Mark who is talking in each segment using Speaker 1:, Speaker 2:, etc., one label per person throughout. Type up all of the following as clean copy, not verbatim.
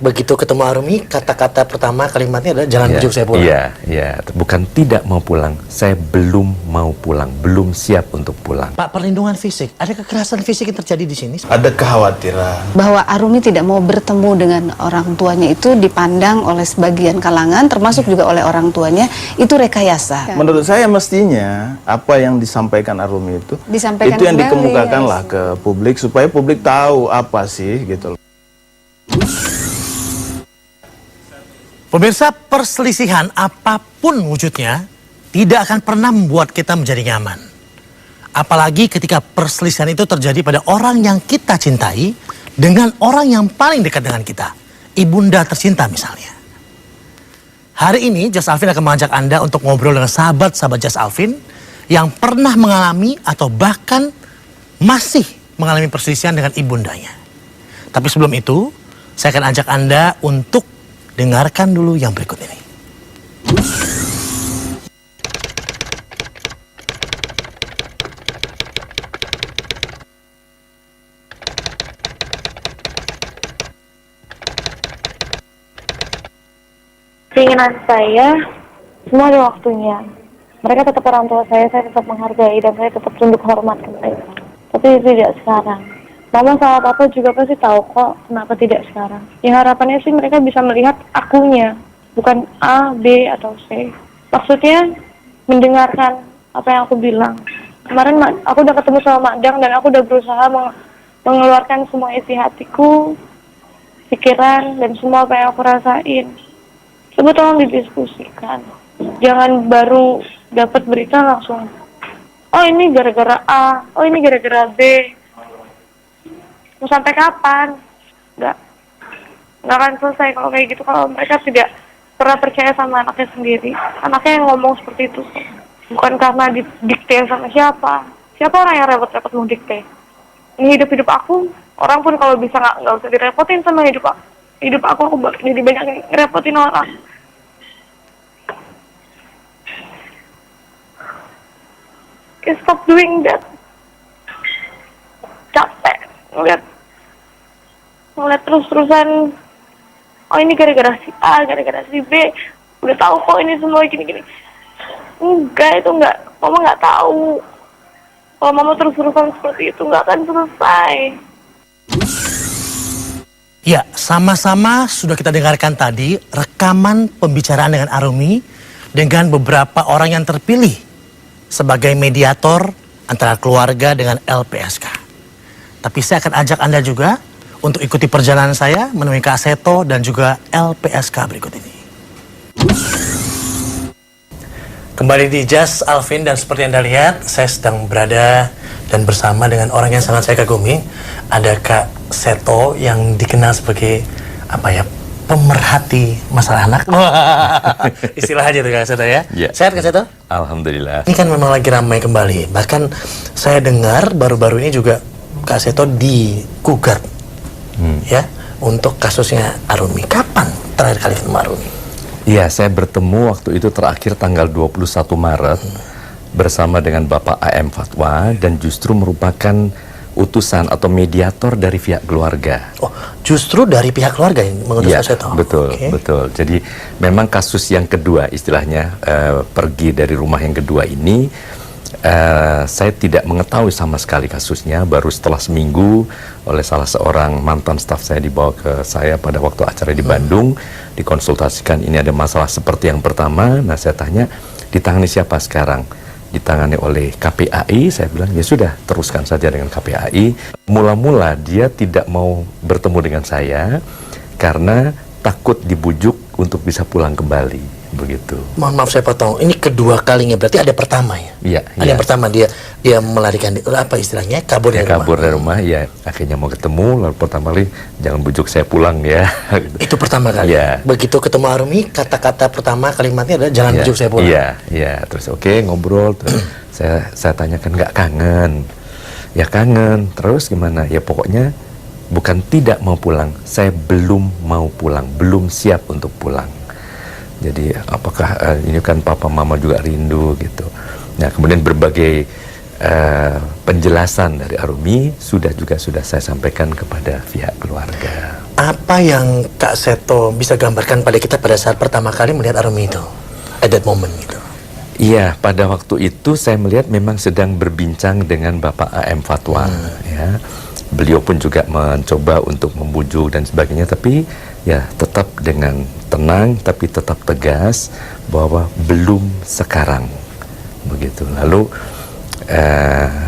Speaker 1: begitu ketemu Arumi, kata-kata pertama kalimatnya adalah jangan bujuk saya pulang.
Speaker 2: Iya, bukan tidak mau pulang, saya belum mau pulang, belum siap untuk pulang.
Speaker 1: Pak, perlindungan fisik, ada kekerasan fisik yang terjadi di sini?
Speaker 3: Ada kekhawatiran
Speaker 4: bahwa Arumi tidak mau bertemu dengan orang tuanya itu dipandang oleh sebagian kalangan, termasuk juga oleh orang tuanya, itu rekayasa.
Speaker 3: Menurut saya mestinya apa yang disampaikan Arumi itu
Speaker 4: Disampaikan
Speaker 3: itu yang
Speaker 4: kembali,
Speaker 3: dikemukakanlah ke publik supaya publik tahu apa sih gitu loh.
Speaker 1: Pemirsa, perselisihan apapun wujudnya tidak akan pernah membuat kita menjadi nyaman. Apalagi ketika perselisihan itu terjadi pada orang yang kita cintai dengan orang yang paling dekat dengan kita. Ibunda tercinta misalnya. Hari ini Jas Alvin akan mengajak Anda untuk ngobrol dengan sahabat-sahabat Jas Alvin yang pernah mengalami atau bahkan masih mengalami perselisihan dengan ibundanya. Tapi sebelum itu, saya akan ajak Anda untuk dengarkan dulu yang berikut ini.
Speaker 5: Keinginan saya, semua ada waktunya. Mereka tetap orang tua saya tetap menghargai dan saya tetap tunduk hormat ke mereka. Tapi tidak sekarang. Mama sama papa juga pasti tahu kok kenapa tidak sekarang. Ya harapannya sih mereka bisa melihat akunya, bukan A, B, atau C. Maksudnya mendengarkan apa yang aku bilang. Kemarin aku udah ketemu sama Madang dan aku udah berusaha mengeluarkan semua isi hatiku, pikiran, dan semua apa yang aku rasain. Coba tolong didiskusikan. Jangan baru dapat berita langsung, oh ini gara-gara A, oh ini gara-gara B. Mau sampai kapan? Nggak akan selesai kalau kayak gitu, kalau mereka tidak pernah percaya sama anaknya sendiri. Anaknya yang ngomong seperti itu bukan karena didikte sama siapa orang yang repot-repot mau dikte. Ini hidup aku, orang pun kalau bisa nggak usah direpotin sama hidup aku jadi banyak ngerepotin orang. Stop doing that. Capek ngeliat terus-terusan, oh ini gara-gara si A, gara-gara si B, udah tahu kok ini semua gini-gini. Enggak, itu enggak, mama nggak tahu. Kalau mama terus-terusan seperti itu nggak akan selesai.
Speaker 1: Ya, sama-sama sudah kita dengarkan tadi rekaman pembicaraan dengan Arumi dengan beberapa orang yang terpilih sebagai mediator antara keluarga dengan LPSK. Tapi saya akan ajak Anda juga untuk ikuti perjalanan saya menemui Kak Seto dan juga LPSK berikut ini. Kembali di Jas Alvin dan seperti Anda lihat, saya sedang berada dan bersama dengan orang yang sangat saya kagumi. Ada Kak Seto yang dikenal sebagai pemerhati masalah anak. Istilah aja tuh Kak Seto ya. Sehat Kak Seto?
Speaker 2: Alhamdulillah.
Speaker 1: Ini kan memang lagi ramai kembali. Bahkan saya dengar baru-baru ini juga Kak Seto digugat ya untuk kasusnya Arumi. Kapan terakhir kali ketemu Arumi?
Speaker 2: Iya, saya bertemu waktu itu terakhir tanggal 21 Maret bersama dengan Bapak AM Fatwa dan justru merupakan utusan atau mediator dari pihak keluarga.
Speaker 1: Oh, justru dari pihak keluarga yang mengutus Kak Seto?
Speaker 2: Betul, betul. Jadi memang kasus yang kedua istilahnya, pergi dari rumah yang kedua ini, saya tidak mengetahui sama sekali kasusnya. Baru setelah seminggu oleh salah seorang mantan staf saya dibawa ke saya pada waktu acara di Bandung, dikonsultasikan ini ada masalah seperti yang pertama. Nah saya tanya, ditangani siapa sekarang? Ditangani oleh KPAI. Saya bilang ya sudah, teruskan saja dengan KPAI. Mula-mula dia tidak mau bertemu dengan saya karena takut dibujuk untuk bisa pulang kembali. Begitu.
Speaker 1: Mohon maaf saya potong. Ini kedua kalinya, berarti ada pertama ya?
Speaker 2: Iya.
Speaker 1: Ada yang pertama dia melarikan, apa istilahnya? Kabur dari rumah.
Speaker 2: Kabur dari rumah, ya. Akhirnya mau ketemu, lalu pertama kali jangan bujuk saya pulang ya.
Speaker 1: Itu pertama kali.
Speaker 2: Ya.
Speaker 1: Begitu ketemu Arumi, kata-kata pertama kalimatnya adalah jangan bujuk saya pulang.
Speaker 2: Iya. Terus oke, ngobrol. Terus saya tanyakan nggak kangen? Ya kangen. Terus gimana? Ya pokoknya bukan tidak mau pulang, saya belum mau pulang, belum siap untuk pulang. Jadi apakah ini kan papa mama juga rindu gitu. Nah kemudian berbagai penjelasan dari Arumi sudah saya sampaikan kepada pihak keluarga.
Speaker 1: Apa yang Kak Seto bisa gambarkan pada kita pada saat pertama kali melihat Arumi itu, at that moment gitu?
Speaker 2: Iya, pada waktu itu saya melihat memang sedang berbincang dengan Bapak AM Fatwa, ya. Beliau pun juga mencoba untuk membujuk dan sebagainya, tapi ya tetap dengan tenang, tapi tetap tegas bahwa belum sekarang, begitu. Lalu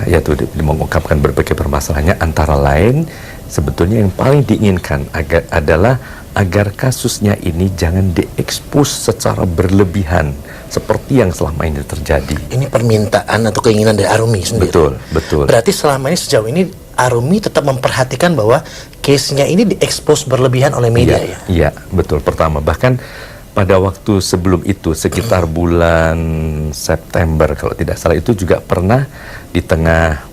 Speaker 2: ya itu mengungkapkan berbagai permasalahannya, antara lain sebetulnya yang paling diinginkan adalah agar kasusnya ini jangan diekspos secara berlebihan seperti yang selama ini terjadi.
Speaker 1: Ini permintaan atau keinginan dari Arumi sendiri.
Speaker 2: Betul, betul.
Speaker 1: Berarti selama ini, sejauh ini Arumi tetap memperhatikan bahwa case-nya ini diekspos berlebihan oleh media, ya?
Speaker 2: Iya, betul. Pertama, bahkan pada waktu sebelum itu, sekitar bulan September kalau tidak salah, itu juga pernah di tengah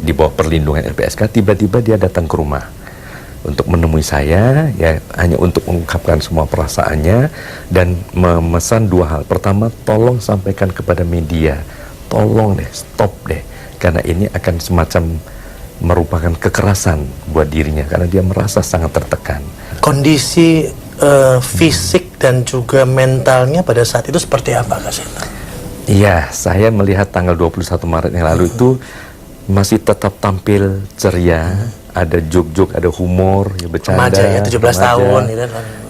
Speaker 2: di bawah perlindungan LPSK, tiba-tiba dia datang ke rumah untuk menemui saya, ya hanya untuk mengungkapkan semua perasaannya dan memesan dua hal. Pertama, tolong sampaikan kepada media, tolong deh, stop deh, karena ini akan semacam merupakan kekerasan buat dirinya karena dia merasa sangat tertekan.
Speaker 1: Kondisi fisik dan juga mentalnya pada saat itu seperti apa, Kak Seto?
Speaker 2: Iya, saya melihat tanggal 21 Maret yang lalu itu masih tetap tampil ceria, ada jok-jok, ada humor, ya bercanda.
Speaker 1: Remaja ya, 17 tahun gitu.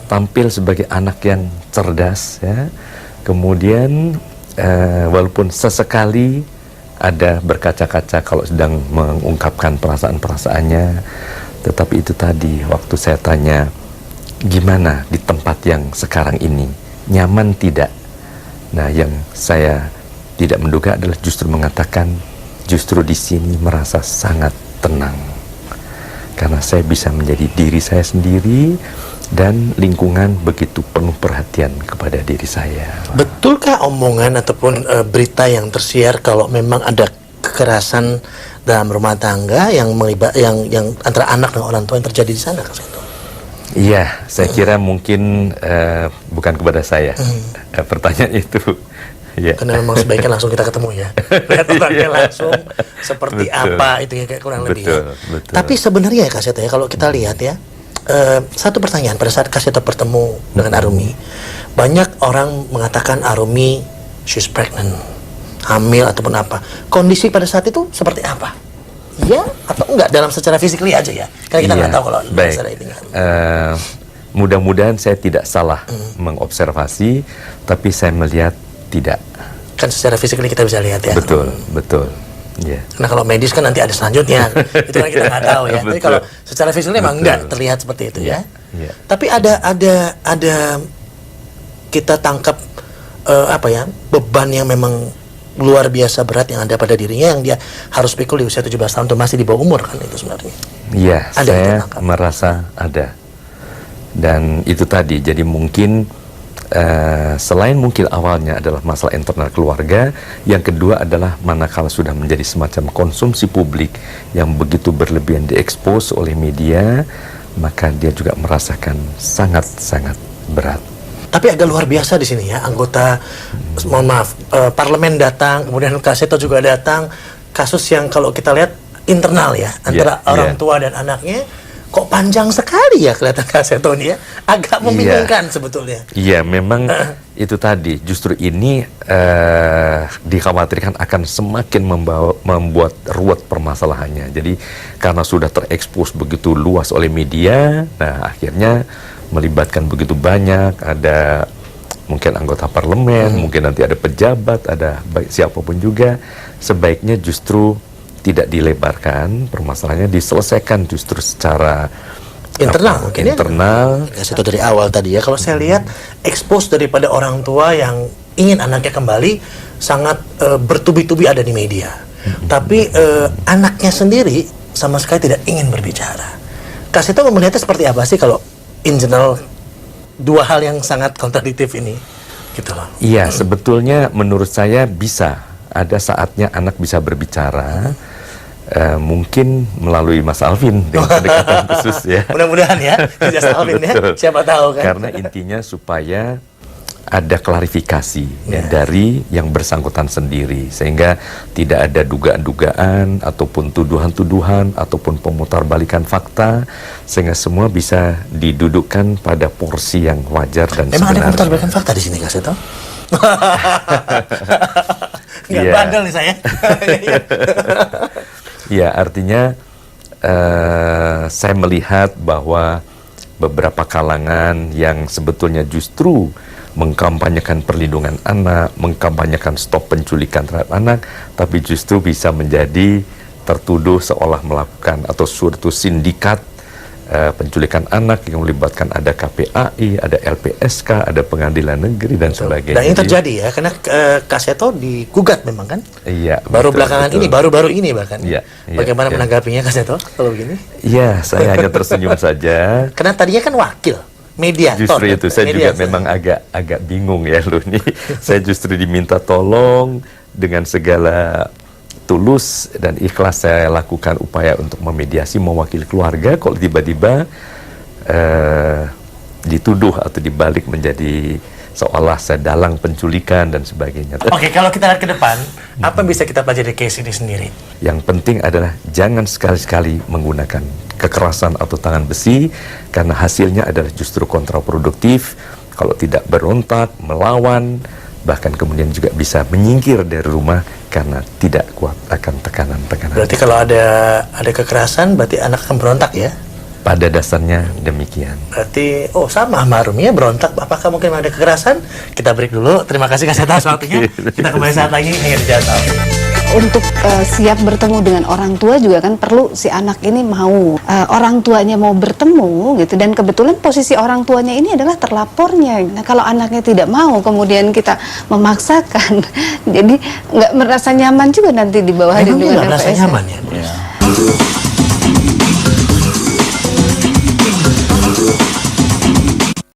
Speaker 2: Tampil sebagai anak yang cerdas, ya. Kemudian walaupun sesekali ada berkaca-kaca kalau sedang mengungkapkan perasaan-perasaannya, tetapi itu tadi waktu saya tanya, gimana di tempat yang sekarang ini, nyaman tidak? Nah, yang saya tidak menduga adalah justru mengatakan, justru di sini merasa sangat tenang. Karena saya bisa menjadi diri saya sendiri dan lingkungan begitu penuh perhatian kepada diri saya.
Speaker 1: Betulkah omongan ataupun berita yang tersiar kalau memang ada kekerasan dalam rumah tangga yang antara anak dan orang tua yang terjadi di sana, Kak Seto?
Speaker 2: Iya, saya kira mungkin bukan kepada saya pertanyaan itu. Ya.
Speaker 1: Karena memang sebaiknya langsung kita ketemu, ya. Lihat orangnya langsung seperti apa itu ya, kayak kurang lebih.
Speaker 2: Betul.
Speaker 1: Tapi sebenarnya ya, Kak Seto, ya, kalau kita lihat ya, satu pertanyaan pada saat Kak Seto bertemu dengan Arumi, banyak orang mengatakan Arumi she's pregnant, hamil ataupun apa. Kondisi pada saat itu seperti apa? Iya atau enggak dalam secara physically aja ya? Karena kita nggak tahu kalau secara ini.
Speaker 2: Mudah-mudahan saya tidak salah mengobservasi, tapi saya melihat tidak.
Speaker 1: Kan secara physically kita bisa lihat ya.
Speaker 2: Betul. Yeah.
Speaker 1: Nah kalau medis kan nanti ada selanjutnya, itu kan kita nggak tahu ya. Tapi kalau secara physically memang enggak terlihat seperti itu ya.
Speaker 2: Yeah.
Speaker 1: Tapi ada kita tangkap beban yang memang luar biasa berat yang ada pada dirinya, yang dia harus pikul di usia 17 tahun itu, masih di bawah umur kan itu sebenarnya.
Speaker 2: Iya, saya merasa ada. Dan itu tadi, jadi mungkin selain mungkin awalnya adalah masalah internal keluarga, yang kedua adalah manakala sudah menjadi semacam konsumsi publik yang begitu berlebihan diekspos oleh media, maka dia juga merasakan sangat-sangat berat.
Speaker 1: Tapi agak luar biasa di sini ya, anggota, mohon maaf, parlemen datang, kemudian Kak Seto juga datang, kasus yang kalau kita lihat internal ya, antara orang tua dan anaknya. Kok panjang sekali ya kelihatan Kak Seto ini ya, agak membingungkan sebetulnya.
Speaker 2: Iya, memang itu tadi, justru ini dikhawatirkan akan semakin membuat ruwet permasalahannya. Jadi karena sudah terekspos begitu luas oleh media, nah akhirnya melibatkan begitu banyak, ada mungkin anggota parlemen, mungkin nanti ada pejabat, ada baik siapapun juga, sebaiknya justru tidak dilebarkan permasalahannya, diselesaikan justru secara
Speaker 1: internal mungkin
Speaker 2: internal.
Speaker 1: Ya, itu dari awal tadi ya, kalau saya lihat expose daripada orang tua yang ingin anaknya kembali sangat bertubi-tubi ada di media, tapi anaknya sendiri sama sekali tidak ingin berbicara. Kak Seto melihatnya seperti apa sih kalau in general dua hal yang sangat kontradiktif ini gitu loh?
Speaker 2: Iya, sebetulnya menurut saya bisa ada saatnya anak bisa berbicara, mungkin melalui Mas Alvin dengan pendekatan khusus ya.
Speaker 1: Mudah-mudahan ya, Mas Alvin ya, siapa tahu kan.
Speaker 2: Karena intinya supaya ada klarifikasi ya, dari yang bersangkutan sendiri, sehingga tidak ada dugaan-dugaan ataupun tuduhan-tuduhan ataupun pemutarbalikan fakta, sehingga semua bisa didudukkan pada porsi yang wajar dan
Speaker 1: Memang ada
Speaker 2: sebenarnya.
Speaker 1: pemutarbalikan fakta di sini, Kak Seto? Nggak
Speaker 2: Iya.
Speaker 1: bandel nih saya.
Speaker 2: Ya, artinya saya melihat bahwa beberapa kalangan yang sebetulnya justru mengkampanyekan perlindungan anak, mengkampanyekan stop penculikan terhadap anak, tapi justru bisa menjadi tertuduh seolah melakukan atau suatu sindikat penculikan anak yang melibatkan ada KPAI, ada LPSK, ada pengadilan negeri dan sebagainya.
Speaker 1: Dan ini terjadi ya, karena Kak Seto digugat memang kan?
Speaker 2: Iya.
Speaker 1: Baru
Speaker 2: betul,
Speaker 1: belakangan
Speaker 2: betul.
Speaker 1: ini, baru-baru ini bahkan.
Speaker 2: Iya, iya,
Speaker 1: Bagaimana
Speaker 2: iya.
Speaker 1: menanggapinya Kak Seto kalau begini?
Speaker 2: Iya, saya hanya tersenyum saja.
Speaker 1: Karena tadinya kan wakil, mediator.
Speaker 2: Justru itu saya juga
Speaker 1: Mediator.
Speaker 2: memang agak bingung ya loh nih. Saya justru diminta tolong dengan segala tulus dan ikhlas saya lakukan upaya untuk memediasi mewakili keluarga, kok tiba-tiba dituduh atau dibalik menjadi seolah saya dalang penculikan dan sebagainya.
Speaker 1: Oke, kalau kita lihat ke depan, apa yang bisa kita pelajari dari case ini sendiri?
Speaker 2: Yang penting adalah jangan sekali-sekali menggunakan kekerasan atau tangan besi, karena hasilnya adalah justru kontraproduktif. Kalau tidak berontak, melawan, bahkan kemudian juga bisa menyingkir dari rumah karena tidak kuat akan tekanan-tekanan.
Speaker 1: Berarti kalau ada kekerasan, berarti anak akan berontak ya?
Speaker 2: Pada dasarnya demikian.
Speaker 1: Berarti, sama Marum ya berontak. Apakah mungkin ada kekerasan? Kita break dulu. Terima kasih Kak Seto atas waktunya. Kita kembali saat lagi hanya di Jalan Tahu.
Speaker 4: Untuk siap bertemu dengan orang tua juga kan perlu si anak ini mau orang tuanya mau bertemu gitu, dan kebetulan posisi orang tuanya ini adalah terlapornya. Nah, kalau anaknya tidak mau kemudian kita memaksakan jadi nggak merasa nyaman juga nanti di bawah
Speaker 1: Memang dia
Speaker 4: lindungan
Speaker 1: nggak merasa
Speaker 4: LPSK.
Speaker 1: nyaman ya?